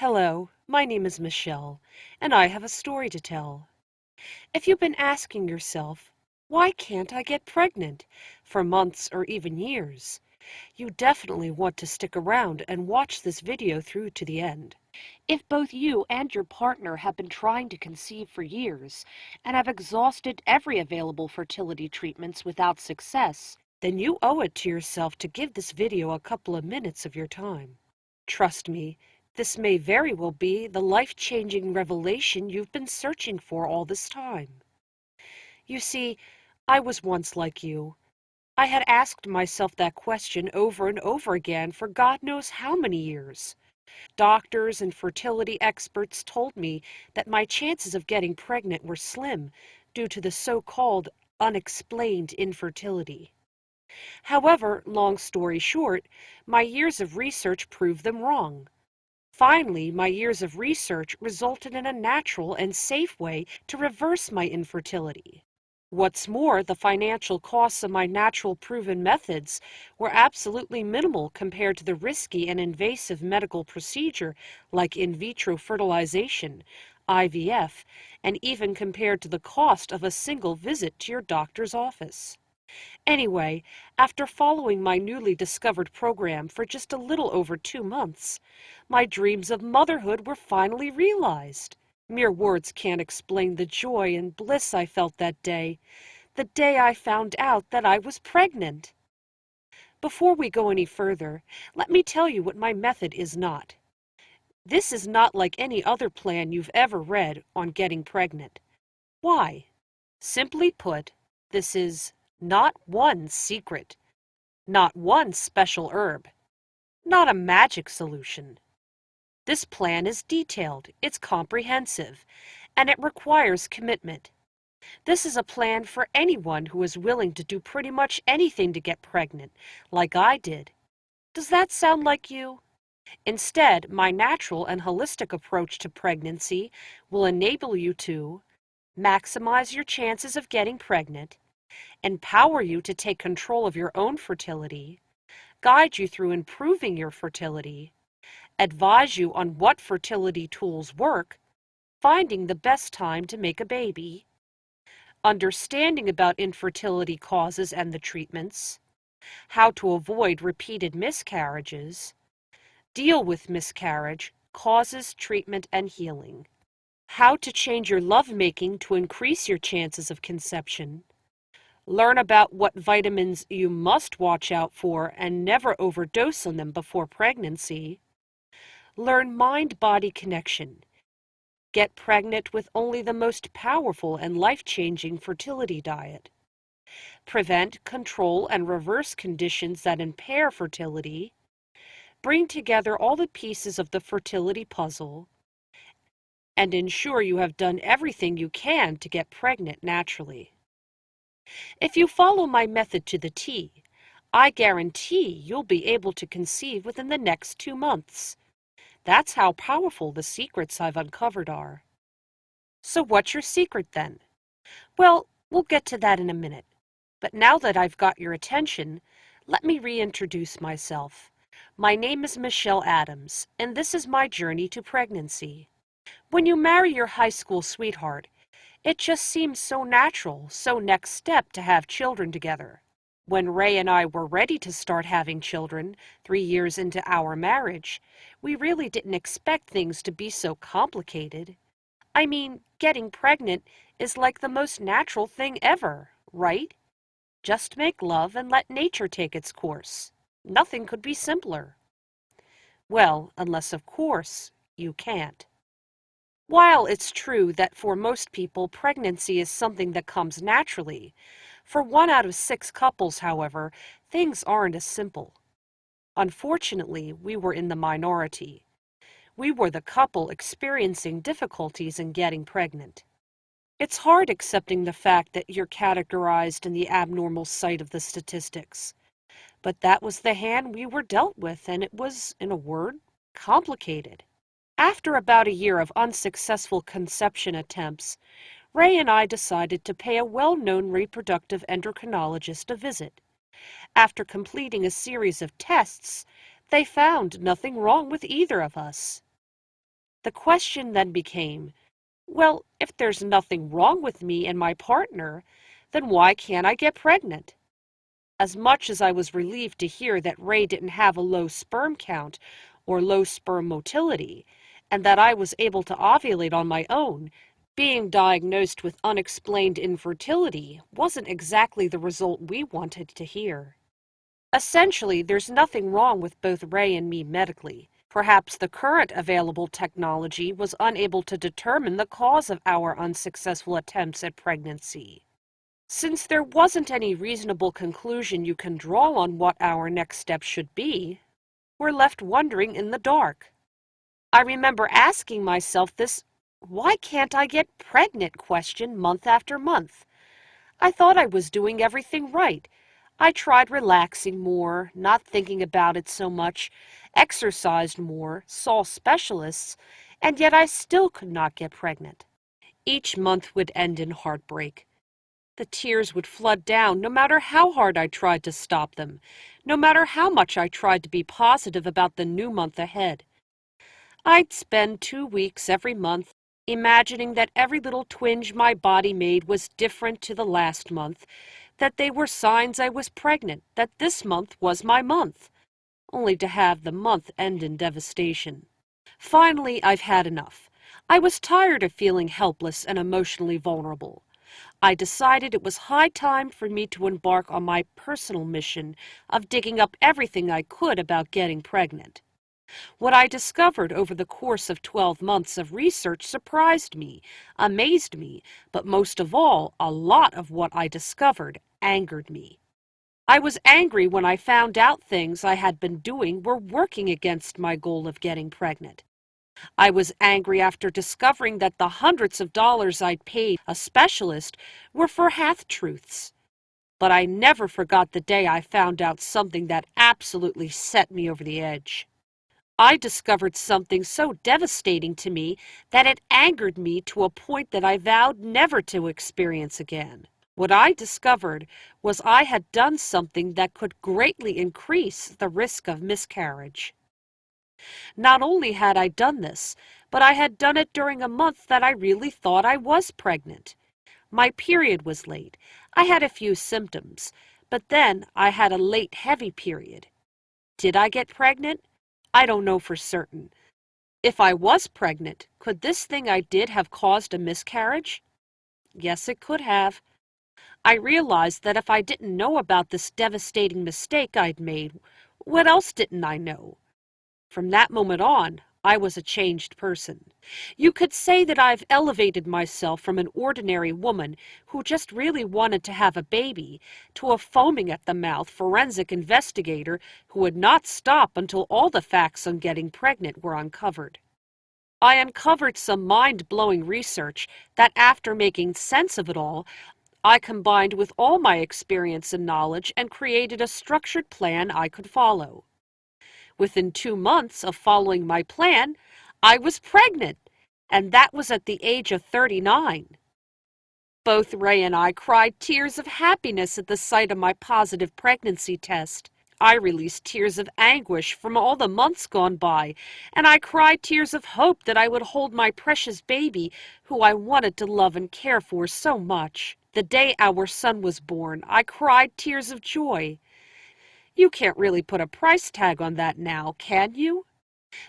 Hello, my name is Michelle, and I have a story to tell. If you've been asking yourself, why can't I get pregnant, for months or even years, you definitely want to stick around and watch this video through to the end. If both you and your partner have been trying to conceive for years and have exhausted every available fertility treatments without success, then you owe it to yourself to give this video a couple of minutes of your time. Trust me, this may very well be the life-changing revelation you've been searching for all this time. You see, I was once like you. I had asked myself that question over and over again for God knows how many years. Doctors and fertility experts told me that my chances of getting pregnant were slim due to the so-called unexplained infertility. However, long story short, my years of research proved them wrong. Finally, my years of research resulted in a natural and safe way to reverse my infertility. What's more, the financial costs of my natural proven methods were absolutely minimal compared to the risky and invasive medical procedure like in vitro fertilization, IVF, and even compared to the cost of a single visit to your doctor's office. Anyway, after following my newly discovered program for just a little over 2 months, my dreams of motherhood were finally realized. Mere words can't explain the joy and bliss I felt that day, the day I found out that I was pregnant. Before we go any further, let me tell you what my method is not. This is not like any other plan you've ever read on getting pregnant. Why? Simply put, this is not one secret, not one special herb, not a magic solution. This plan is detailed, it's comprehensive, and it requires commitment. This is a plan for anyone who is willing to do pretty much anything to get pregnant, like I did. Does that sound like you? Instead, my natural and holistic approach to pregnancy will enable you to maximize your chances of getting pregnant, empower you to take control of your own fertility, guide you through improving your fertility, advise you on what fertility tools work, finding the best time to make a baby, understanding about infertility causes and the treatments, how to avoid repeated miscarriages, deal with miscarriage, causes, treatment, and healing, how to change your lovemaking to increase your chances of conception, learn about what vitamins you must watch out for and never overdose on them before pregnancy, learn mind-body connection, get pregnant with only the most powerful and life-changing fertility diet, prevent, control, and reverse conditions that impair fertility, bring together all the pieces of the fertility puzzle, and ensure you have done everything you can to get pregnant naturally. If you follow my method to the T, I guarantee you'll be able to conceive within the next 2 months. That's how powerful the secrets I've uncovered are. So what's your secret then? Well, we'll get to that in a minute. But now that I've got your attention, let me reintroduce myself. My name is Michelle Adams, and this is my journey to pregnancy. When you marry your high school sweetheart, it just seems so natural, so next step to have children together. When Ray and I were ready to start having children, 3 years into our marriage, we really didn't expect things to be so complicated. I mean, getting pregnant is like the most natural thing ever, right? Just make love and let nature take its course. Nothing could be simpler. Well, unless, of course, you can't. While it's true that for most people pregnancy is something that comes naturally, for 1 out of 6 couples, however, things aren't as simple. Unfortunately, we were in the minority. We were the couple experiencing difficulties in getting pregnant. It's hard accepting the fact that you're categorized in the abnormal side of the statistics. But that was the hand we were dealt with, and it was, in a word, complicated. After about a year of unsuccessful conception attempts, Ray and I decided to pay a well-known reproductive endocrinologist a visit. After completing a series of tests, they found nothing wrong with either of us. The question then became, well, if there's nothing wrong with me and my partner, then why can't I get pregnant? As much as I was relieved to hear that Ray didn't have a low sperm count or low sperm motility, and that I was able to ovulate on my own, being diagnosed with unexplained infertility wasn't exactly the result we wanted to hear. Essentially, there's nothing wrong with both Ray and me medically. Perhaps the current available technology was unable to determine the cause of our unsuccessful attempts at pregnancy. Since there wasn't any reasonable conclusion you can draw on what our next step should be, we're left wondering in the dark. I remember asking myself this "why can't I get pregnant" question month after month. I thought I was doing everything right. I tried relaxing more, not thinking about it so much, exercised more, saw specialists, and yet I still could not get pregnant. Each month would end in heartbreak. The tears would flood down no matter how hard I tried to stop them, no matter how much I tried to be positive about the new month ahead. I'd spend 2 weeks every month imagining that every little twinge my body made was different to the last month, that they were signs I was pregnant, that this month was my month, only to have the month end in devastation. Finally, I've had enough. I was tired of feeling helpless and emotionally vulnerable. I decided it was high time for me to embark on my personal mission of digging up everything I could about getting pregnant. What I discovered over the course of 12 months of research surprised me, amazed me, but most of all, a lot of what I discovered angered me. I was angry when I found out things I had been doing were working against my goal of getting pregnant. I was angry after discovering that the hundreds of dollars I'd paid a specialist were for half-truths. But I never forgot the day I found out something that absolutely set me over the edge. I discovered something so devastating to me that it angered me to a point that I vowed never to experience again. What I discovered was I had done something that could greatly increase the risk of miscarriage. Not only had I done this, but I had done it during a month that I really thought I was pregnant. My period was late. I had a few symptoms, but then I had a late heavy period. Did I get pregnant? I don't know for certain. If I was pregnant, could this thing I did have caused a miscarriage? Yes, it could have. I realized that if I didn't know about this devastating mistake I'd made, what else didn't I know? From that moment on, I was a changed person. You could say that I've elevated myself from an ordinary woman who just really wanted to have a baby to a foaming at the mouth forensic investigator who would not stop until all the facts on getting pregnant were uncovered. I uncovered some mind-blowing research that, after making sense of it all, I combined with all my experience and knowledge and created a structured plan I could follow. Within 2 months of following my plan, I was pregnant, and that was at the age of 39. Both Ray and I cried tears of happiness at the sight of my positive pregnancy test. I released tears of anguish from all the months gone by, and I cried tears of hope that I would hold my precious baby, who I wanted to love and care for so much. The day our son was born, I cried tears of joy. You can't really put a price tag on that now, can you?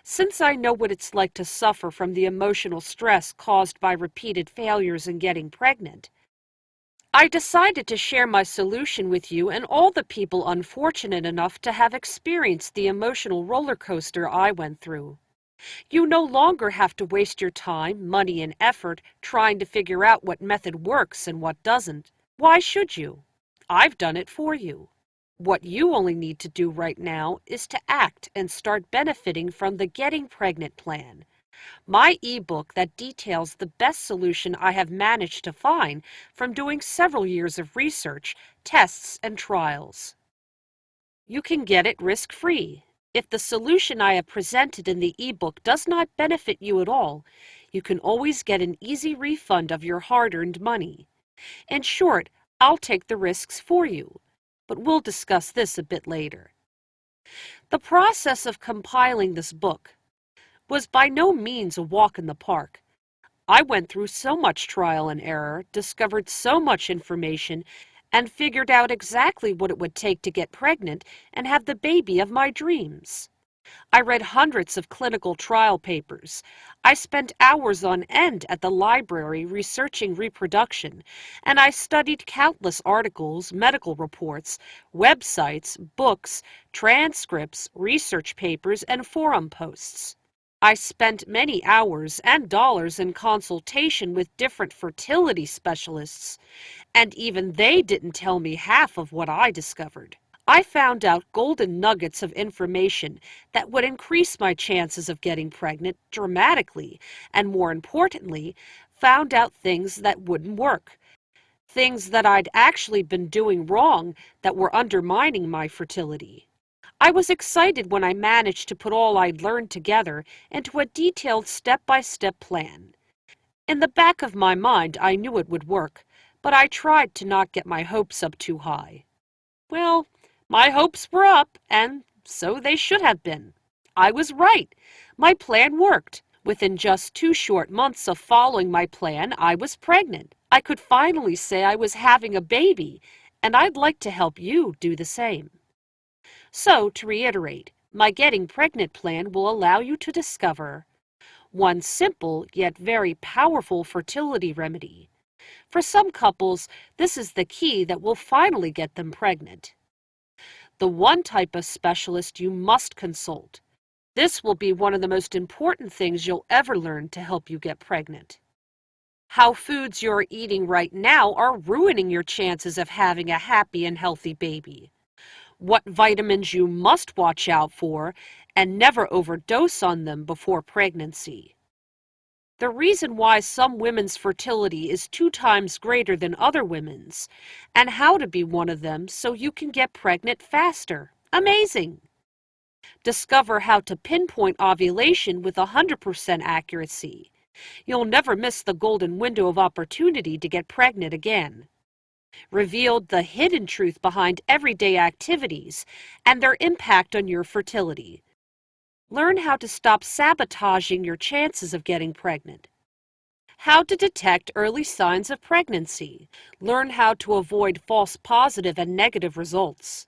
Since I know what it's like to suffer from the emotional stress caused by repeated failures in getting pregnant, I decided to share my solution with you and all the people unfortunate enough to have experienced the emotional roller coaster I went through. You no longer have to waste your time, money, and effort trying to figure out what method works and what doesn't. Why should you? I've done it for you. What you only need to do right now is to act and start benefiting from the Getting Pregnant plan, my ebook that details the best solution I have managed to find from doing several years of research, tests, and trials. You can get it risk-free. If the solution I have presented in the ebook does not benefit you at all, you can always get an easy refund of your hard-earned money. In short, I'll take the risks for you, but we'll discuss this a bit later. The process of compiling this book. was by no means a walk in the park. I went through so much trial and error, discovered so much information, and figured out exactly what it would take to get pregnant and have the baby of my dreams. I read hundreds of clinical trial papers. I spent hours on end at the library researching reproduction, and I studied countless articles, medical reports, websites, books, transcripts, research papers, and forum posts. I spent many hours and dollars in consultation with different fertility specialists, and even they didn't tell me half of what I discovered. I found out golden nuggets of information that would increase my chances of getting pregnant dramatically, and more importantly, found out things that wouldn't work, things that I'd actually been doing wrong that were undermining my fertility. I was excited when I managed to put all I'd learned together into a detailed step-by-step plan. In the back of my mind, I knew it would work, but I tried to not get my hopes up too high. Well, my hopes were up, and so they should have been. I was right. My plan worked. Within just 2 short months of following my plan, I was pregnant. I could finally say I was having a baby, and I'd like to help you do the same. So, to reiterate, my getting pregnant plan will allow you to discover one simple yet very powerful fertility remedy. For some couples, this is the key that will finally get them pregnant. The one type of specialist you must consult. This will be one of the most important things you'll ever learn to help you get pregnant. How foods you're eating right now are ruining your chances of having a happy and healthy baby. What vitamins you must watch out for and never overdose on them before pregnancy. The reason why some women's fertility is 2 times greater than other women's, and how to be one of them so you can get pregnant faster. Amazing! Discover how to pinpoint ovulation with 100% accuracy. You'll never miss the golden window of opportunity to get pregnant again. Revealed the hidden truth behind everyday activities and their impact on your fertility. Learn how to stop sabotaging your chances of getting pregnant. How to detect early signs of pregnancy. Learn how to avoid false positive and negative results.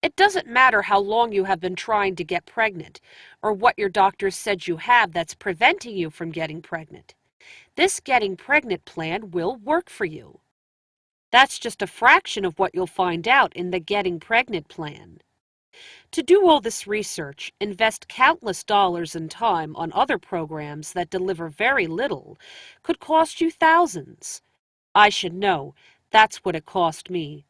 It doesn't matter how long you have been trying to get pregnant or what your doctor said you have that's preventing you from getting pregnant. This getting pregnant plan will work for you. That's just a fraction of what you'll find out in the getting pregnant plan. To do all this research, invest countless dollars and time on other programs that deliver very little, could cost you thousands. I should know, that's what it cost me.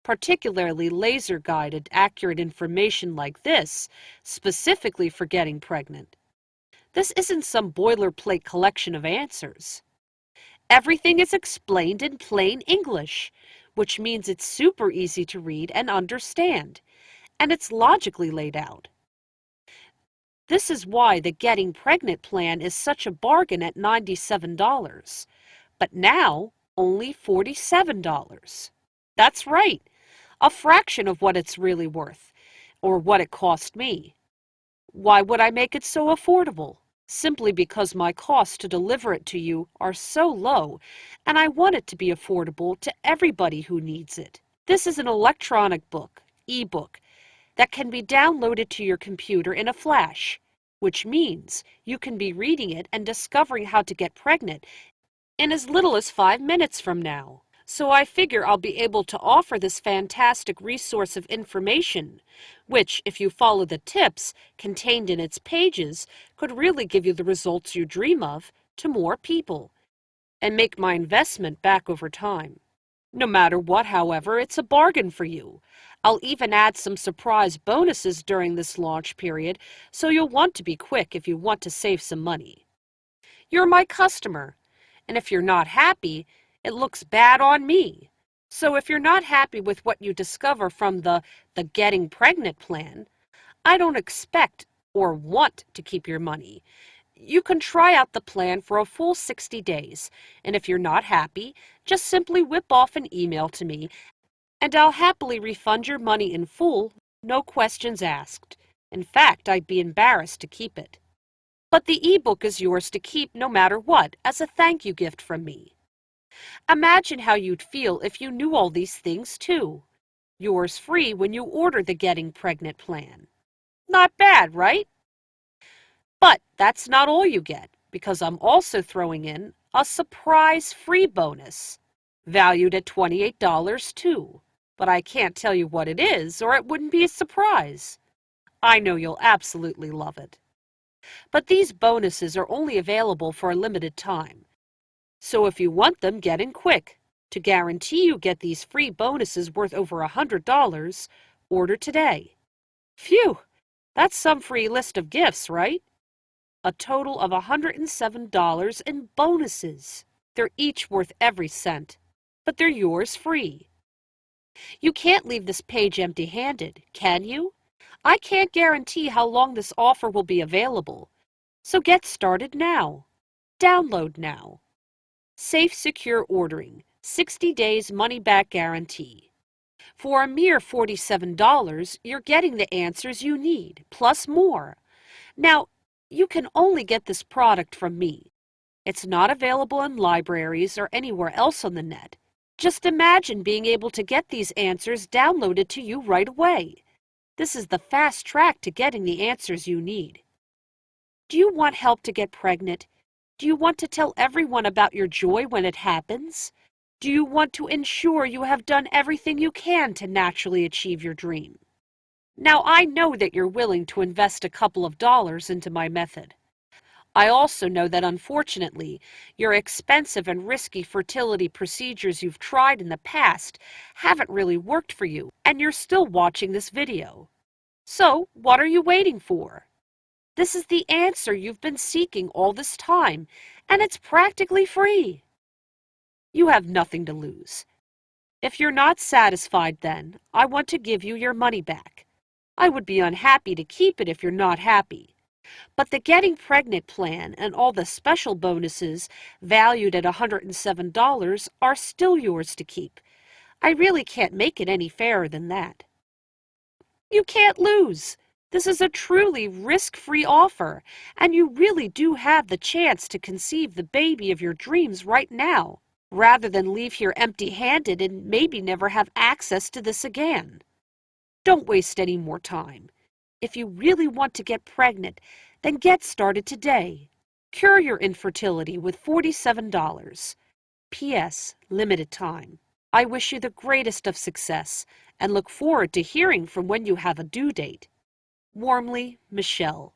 Particularly laser-guided, accurate information like this, specifically for getting pregnant. This isn't some boilerplate collection of answers. Everything is explained in plain English, which means it's super easy to read and understand, and it's logically laid out. This is why the Getting Pregnant plan is such a bargain at $97, but now only $47. That's right, a fraction of what it's really worth, or what it cost me. Why would I make it so affordable? Simply because my costs to deliver it to you are so low, and I want it to be affordable to everybody who needs it. This is an electronic book, ebook, that can be downloaded to your computer in a flash, which means you can be reading it and discovering how to get pregnant in as little as 5 minutes from now. So I figure I'll be able to offer this fantastic resource of information, which, if you follow the tips contained in its pages, could really give you the results you dream of to more people, and make my investment back over time. No matter what, however, it's a bargain for you. I'll even add some surprise bonuses during this launch period, so you'll want to be quick if you want to save some money. You're my customer, and if you're not happy, it looks bad on me. So if you're not happy with what you discover from the Getting Pregnant plan, I don't expect or want to keep your money. You can try out the plan for a full 60 days, and if you're not happy, just simply whip off an email to me, and I'll happily refund your money in full, no questions asked. In fact, I'd be embarrassed to keep it. But the ebook is yours to keep no matter what, as a thank you gift from me. Imagine how you'd feel if you knew all these things too. Yours free when you order the Getting Pregnant plan. Not bad, right? But that's not all you get, because I'm also throwing in a surprise free bonus, valued at $28 too. But I can't tell you what it is, or it wouldn't be a surprise. I know you'll absolutely love it. But these bonuses are only available for a limited time. So if you want them, get in quick. To guarantee you get these free bonuses worth over $100, order today. Phew, that's some free list of gifts, right? A total of $107 in bonuses. They're each worth every cent, but they're yours free. You can't leave this page empty-handed, can you? I can't guarantee how long this offer will be available. So get started now. Download now. Safe, secure ordering, 60 days money-back guarantee. For a mere $47, you're getting the answers you need, plus more. Now, you can only get this product from me. It's not available in libraries or anywhere else on the net. Just imagine being able to get these answers downloaded to you right away. This is the fast track to getting the answers you need. Do you want help to get pregnant? Do you want to tell everyone about your joy when it happens? Do you want to ensure you have done everything you can to naturally achieve your dream? Now, I know that you're willing to invest a couple of dollars into my method. I also know that unfortunately, your expensive and risky fertility procedures you've tried in the past haven't really worked for you, and you're still watching this video. So, what are you waiting for? This is the answer you've been seeking all this time, and it's practically free. You have nothing to lose. If you're not satisfied, then I want to give you your money back. I would be unhappy to keep it if you're not happy. But the Getting Pregnant plan and all the special bonuses valued at $107 are still yours to keep. I really can't make it any fairer than that. You can't lose. This is a truly risk-free offer, and you really do have the chance to conceive the baby of your dreams right now, rather than leave here empty-handed and maybe never have access to this again. Don't waste any more time. If you really want to get pregnant, then get started today. Cure your infertility with $47. P.S. Limited time. I wish you the greatest of success and look forward to hearing from when you have a due date. Warmly, Michelle.